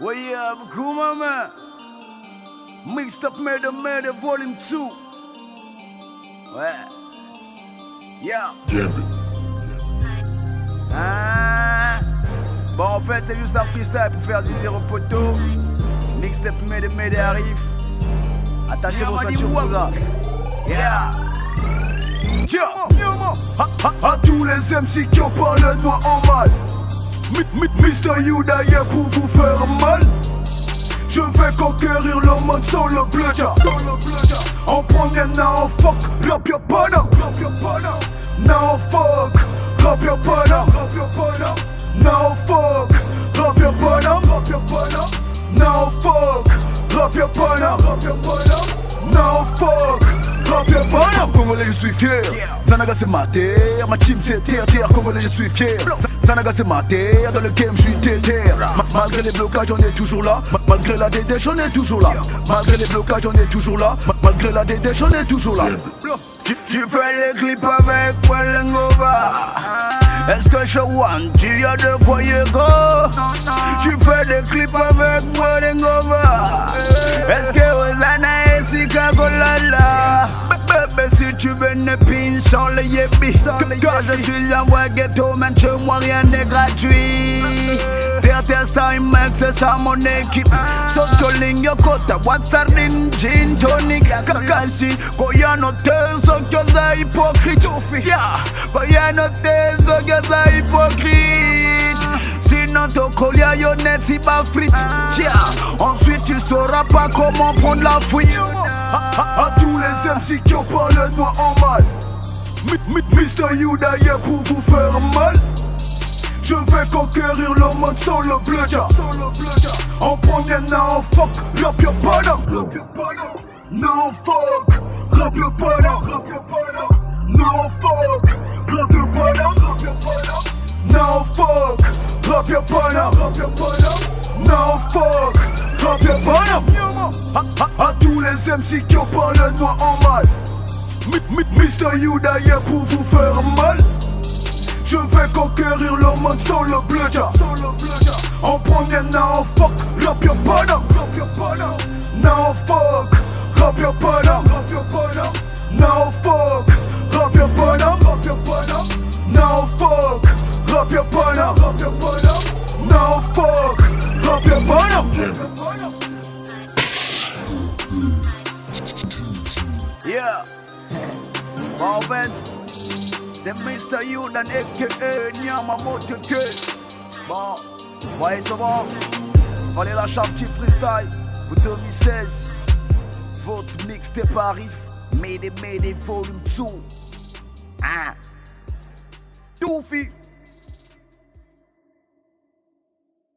Ouais, beaucoup, maman. Mixed up Murder Murder Volume 2. Ouais. Yeah. Ah. Bon, en fait, c'est juste un freestyle pour faire du au poteau. Mixed up Murder Murder arrive. Attachez vos ceintures pour ça. Yeah. À tous les MC qui ont parlé de moi en mal. Mr. Yuda est pour vous faire mal. Je vais conquérir le monde sans le bludger. En prenant now fuck, rap your banner. Now fuck, rap your banner. Now fuck, rap your banner. Now fuck, rap your banner. Now fuck, rap your banner. Congolais je suis fier, Zanaga c'est ma terre. Ma team c'est Terre Terre, Congolais je suis fier. Zanaga c'est ma terre, dans le game je suis terre. Malgré les blocages on est toujours là. Malgré la dédèche on est toujours là. Malgré les blocages on est toujours là. Malgré la dédèche on est toujours là. Tu fais les clips avec Wellengova. Est-ce que je want, tu as de quoi y go? Tu fais des clips avec Wellengova. Est-ce que Ozana et Chicago Lala? Bébé si tu veux ne pin sans les yébis. Car je suis un vrai ghetto man, chez moi rien n'est gratuit. Terre Terre Style Record, c'est ça mon équipe. Sotoling Yokota, Watsardin, Gin Tonic. Kakasi, Koya noté, Sokyoza hypocrite. Koya noté, Sokyoza hypocrite. Sinon ton collier yonnet si pas frite. Ensuite tu sauras pas comment prendre la fuite. À tous les MC qui ont parlé de moi en mal. Mr. Yuda est pour vous faire mal. Je vais conquérir le monde sans le bludger. En prenant now fuck, rap your banner. Now fuck, rap your banner. Now fuck, rap your banner. Now fuck, rap your banner. Now fuck, rap your banner. À tous les MC qui ont parlé de moi en mal. Mr. Yuda est pour vous faire mal. Je vais conquérir le monde sans le bludger. En prenant now fuck, rap your banner. Now fuck, rap your banner. Now fuck, rap your banner. Now fuck, rap your banner. Now fuck, rap your banner. Yeah. En fait, c'est Mr. Yuda Nem'G Niama Moteke. Bon, voyez c'est bon. Fallait lâcher un petit freestyle pour 2016. Votre mixtape arrive. Made it volume 2. Ah. Tout fit.